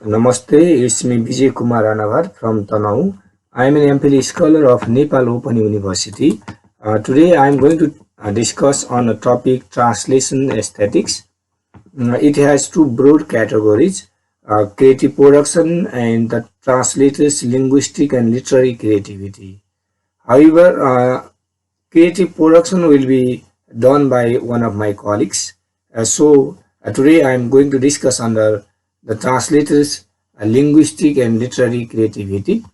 Namaste, it's me Kumar Ranabat from Tanau. I am an MPhil scholar of Nepal Open University. Today I am going to discuss on a topic translation aesthetics. It has two broad categories, creative production and the translator's linguistic and literary creativity. However, creative production will be done by one of my colleagues. Today I am going to discuss under the translator's linguistic and literary creativity.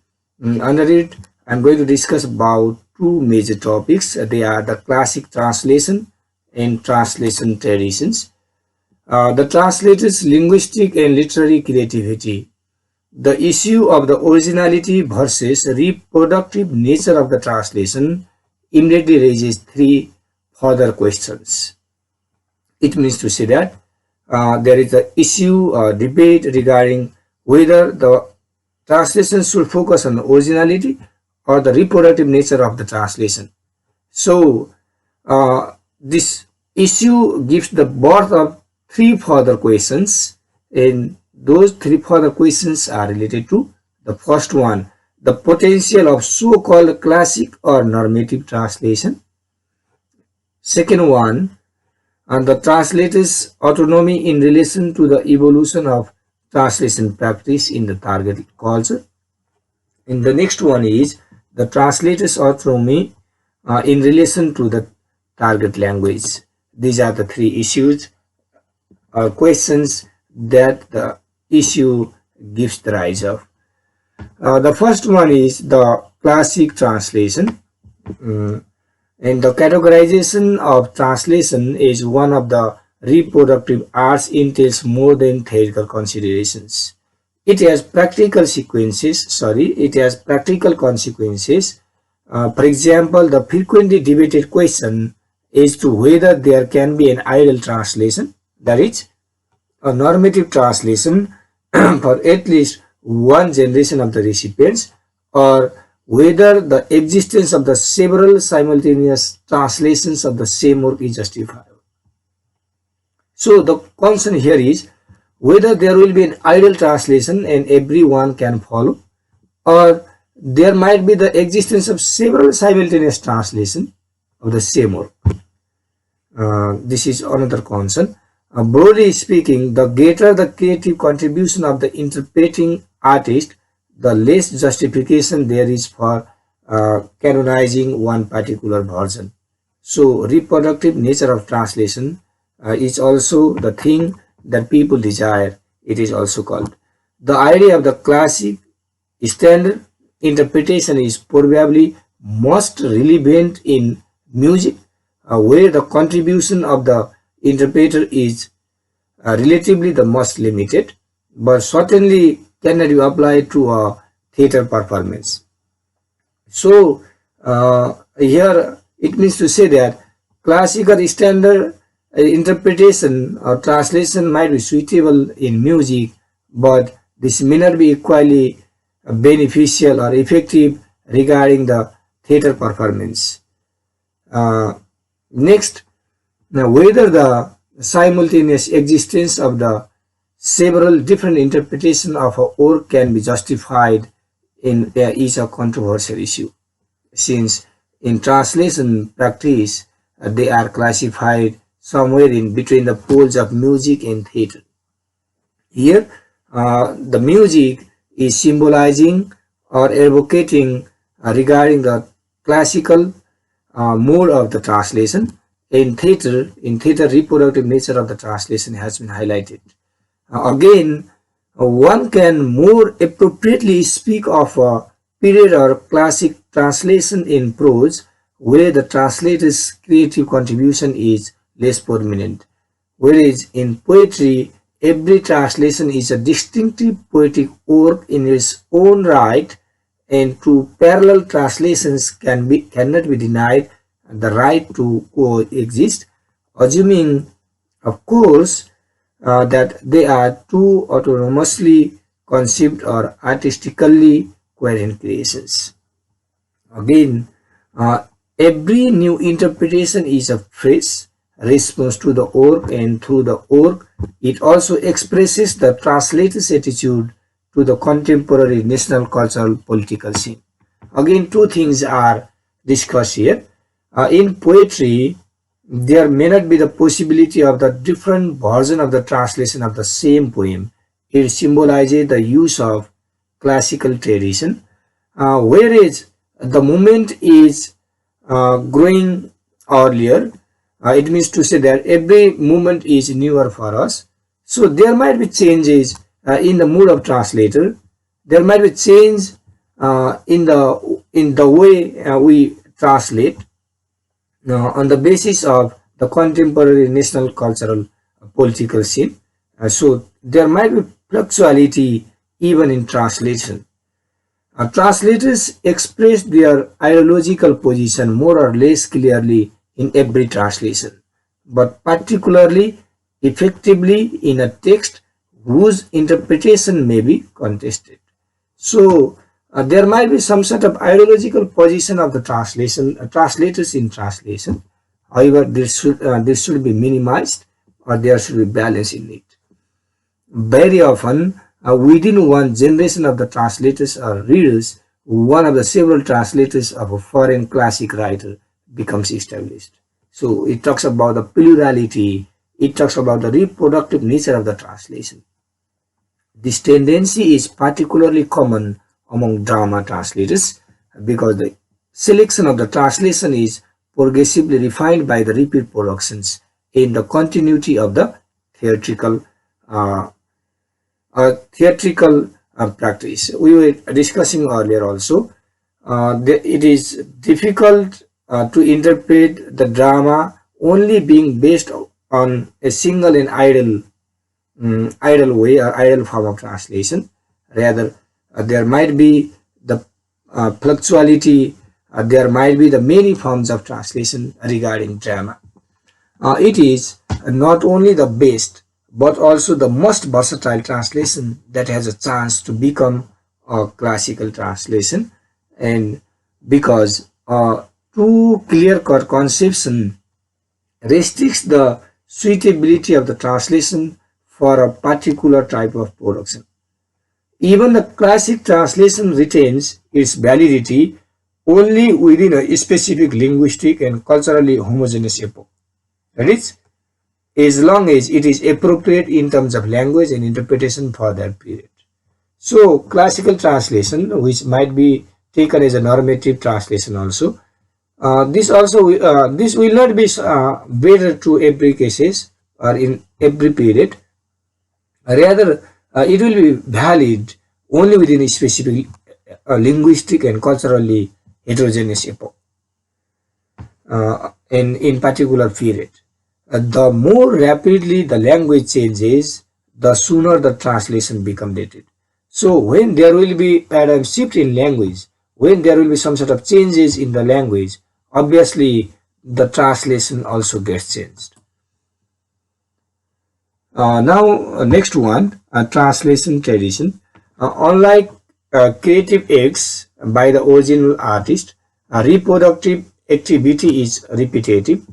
Under it, I am going to discuss about two major topics. They are the classic translation and translation traditions. The translator's linguistic and literary creativity. The issue of the originality versus reproductive nature of the translation immediately raises three further questions. It means to say that there is an issue or debate regarding whether the translation should focus on originality or the reproductive nature of the translation. So, this issue gives the birth of three further questions, and those three further questions are related to the first one, the potential of so-called classic or normative translation. Second one, and the translator's autonomy in relation to the evolution of translation practice in the target culture. And the next one is the translator's autonomy in relation to the target language. These are the three issues or questions that the issue gives the rise of. The first one is the classic translation. And the categorization of translation is one of the reproductive arts entails more than theoretical considerations. It has practical consequences. For example, the frequently debated question is to whether there can be an ideal translation, that is, a normative translation for at least one generation of the recipients, or whether the existence of the several simultaneous translations of the same work is justifiable. So the concern here is whether there will be an ideal translation and everyone can follow, or there might be the existence of several simultaneous translations of the same work. This is another concern. Broadly speaking, the greater the creative contribution of the interpreting artist, the less justification there is for canonizing one particular version. So reproductive nature of translation is also the thing that people desire. It is also called. The idea of the classic standard interpretation is probably most relevant in music, where the contribution of the interpreter is relatively the most limited, but certainly cannot be applied to a theater performance. So here it means to say that classical standard interpretation or translation might be suitable in music, but this may not be equally beneficial or effective regarding the theater performance. Next, now whether the simultaneous existence of the several different interpretations of a work can be justified is a controversial issue, since in translation practice they are classified somewhere in between the poles of music and theater. Here, the music is symbolizing or advocating regarding the classical mode of the translation. In theater, reproductive nature of the translation has been highlighted. Again, one can more appropriately speak of a period or classic translation in prose, where the translator's creative contribution is less prominent, whereas in poetry, every translation is a distinctive poetic work in its own right, and two parallel translations cannot be denied the right to coexist, assuming, of course, that they are two autonomously conceived or artistically coherent creations. Again, every new interpretation is a fresh response to the work, and through the work, it also expresses the translator's attitude to the contemporary national cultural political scene. Again, two things are discussed here. In poetry, there may not be the possibility of the different version of the translation of the same poem. It symbolizes the use of classical tradition, whereas the moment is growing earlier. It means to say that every moment is newer for us. So there might be changes in the mood of translator. There might be change in the way we translate on the basis of the contemporary national cultural political scene. So there might be fluctuality even in translation. Translators express their ideological position more or less clearly in every translation, but particularly effectively in a text whose interpretation may be contested. So there might be some sort of ideological position of the translators in translation. However, this should be minimized, or there should be balance in it. Very often, within one generation of the translators or readers, one of the several translators of a foreign classic writer becomes established. So it talks about the plurality, it talks about the reproductive nature of the translation. This tendency is particularly common among drama translators because the selection of the translation is progressively refined by the repeat productions in the continuity of the theatrical uh, practice. We were discussing earlier also. It is difficult to interpret the drama only being based on a single and idle way or idle form of translation. Rather, there might be the fluctuality, there might be the many forms of translation regarding drama. It is not only the best but also the most versatile translation that has a chance to become a classical translation, and because too clear-cut conception restricts the suitability of the translation for a particular type of production. Even the classic translation retains its validity only within a specific linguistic and culturally homogeneous epoch. That is, as long as it is appropriate in terms of language and interpretation for that period. So, classical translation, which might be taken as a normative translation also, this will not be better to every cases or in every period. Rather, it will be valid only within a specific linguistic and culturally heterogeneous epoch, and in particular period. The more rapidly the language changes, the sooner the translation become dated. So when there will be paradigm shift in language, when there will be some sort of changes in the language, obviously the translation also gets changed. Next one, translation tradition. Unlike creative acts by the original artist, reproductive activity is repetitive.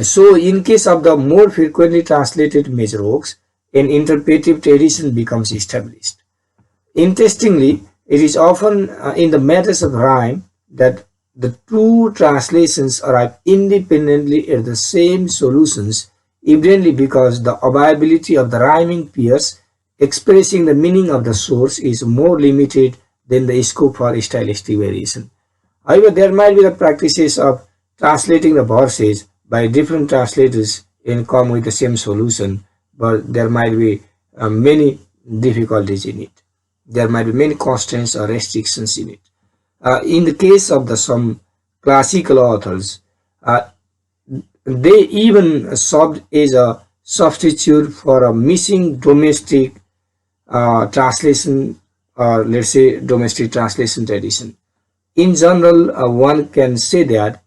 So, in case of the more frequently translated major works, an interpretive tradition becomes established. Interestingly, it is often in the matters of rhyme that the two translations arrive independently at the same solutions, evidently because the availability of the rhyming pairs expressing the meaning of the source is more limited than the scope for stylistic variation. However, there might be the practices of translating the verses by different translators and come with the same solution, but there might be many difficulties in it. There might be many constraints or restrictions in it. In the case of some classical authors, they even served as a substitute for a missing domestic translation, or let's say domestic translation tradition. In general, one can say that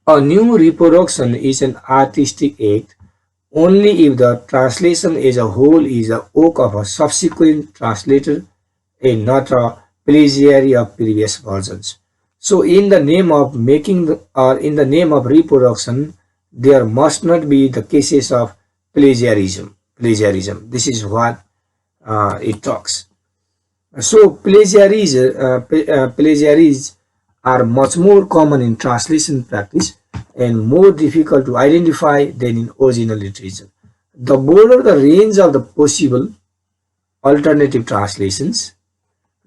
a new reproduction is an artistic act only if the translation as a whole is a work of a subsequent translator and not a plagiary of previous versions. So, in the name of making or in the name of reproduction, there must not be the cases of plagiarism. This is what it talks. So plagiarism are much more common in translation practice and more difficult to identify than in original literature. The broader the range of the possible alternative translations,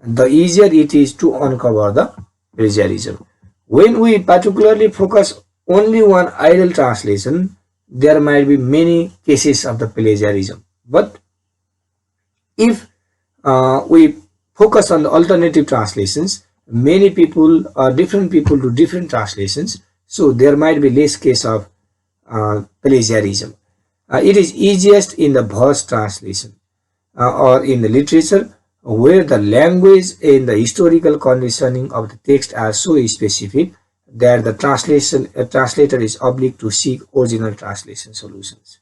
the easier it is to uncover the plagiarism. When we particularly focus only on idle translation, there might be many cases of the plagiarism. But if we focus on the alternative translations, many people or different people do different translations, so there might be less case of plagiarism. It is easiest in the verse translation or in the literature where the language and the historical conditioning of the text are so specific that the translator is obliged to seek original translation solutions.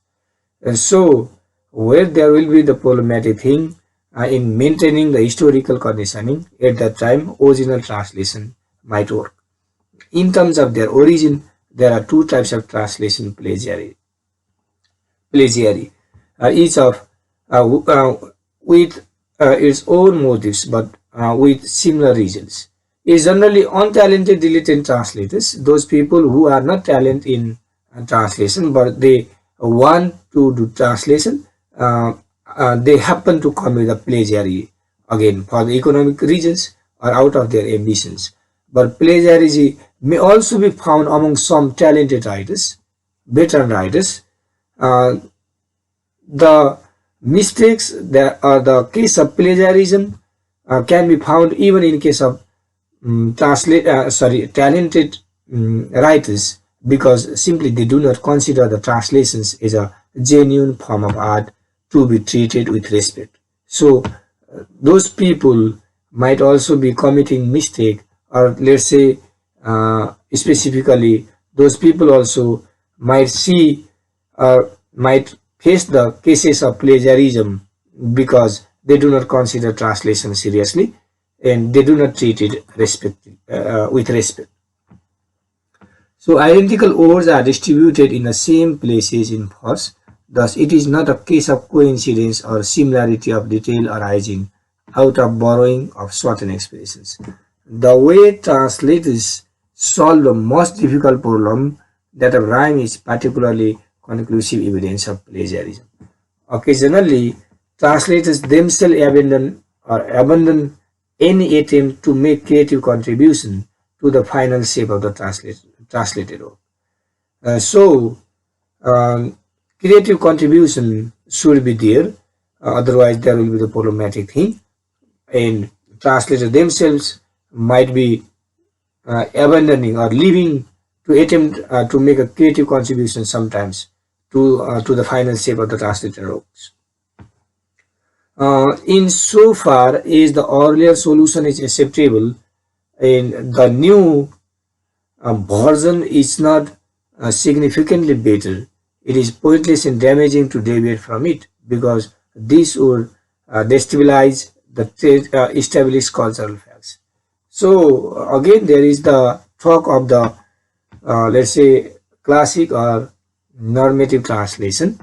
And so where there will be the problematic thing in maintaining the historical conditioning at that time, original translation might work. In terms of their origin, there are two types of translation plagiary, each of with its own motives but with similar reasons. Is generally untalented dilettante translators, those people who are not talented in translation but they want to do translation, they happen to commit a plagiarism again for the economic reasons or out of their ambitions. But plagiarism may also be found among some talented writers, veteran writers. Uh, the mistakes that are the case of plagiarism can be found even in case of talented writers, because simply they do not consider the translations as a genuine form of art to be treated with respect. So those people might also be committing mistake, or let's say specifically those people also might see or might face the cases of plagiarism because they do not consider translation seriously and they do not treat it with respect. So identical words are distributed in the same places in verse. Thus, it is not a case of coincidence or similarity of detail arising out of borrowing of certain expressions. The way translators solve the most difficult problem, that of rhyme, is particularly conclusive evidence of plagiarism. Occasionally, translators themselves abandon any attempt to make creative contribution to the final shape of the translated work. So, creative contribution should be there, otherwise there will be the problematic thing, and translators themselves might be abandoning or leaving to attempt to make a creative contribution sometimes to the final shape of the translated works. In so far as the earlier solution is acceptable and the new version is not significantly better, it is pointless and damaging to deviate from it, because this would destabilize the established cultural facts. So again, there is the talk of the let's say classic or normative translation.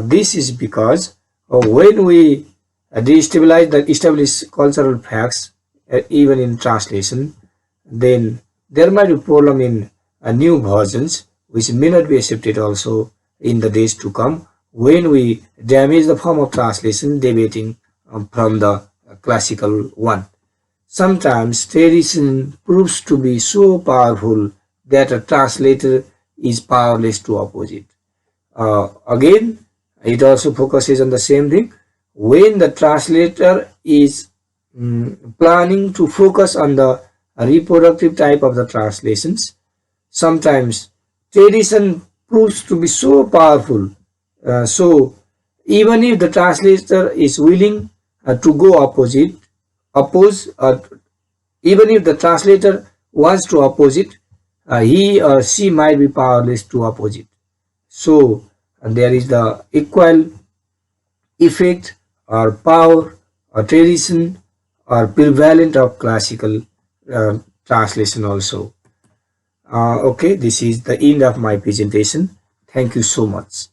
This is because when we destabilize the established cultural facts, even in translation, then there might be problem in new versions which may not be accepted also in the days to come when we damage the form of translation deviating from the classical one. Sometimes tradition proves to be so powerful that a translator is powerless to oppose it. Again, it also focuses on the same thing. When the translator is planning to focus on the reproductive type of the translations, sometimes tradition proves to be so powerful. So even if the translator is willing to go oppose, even if the translator wants to oppose it, he or she might be powerless to oppose it. So there is the equal effect or power or tradition or prevalent of classical translation also. Okay, this is the end of my presentation. Thank you so much.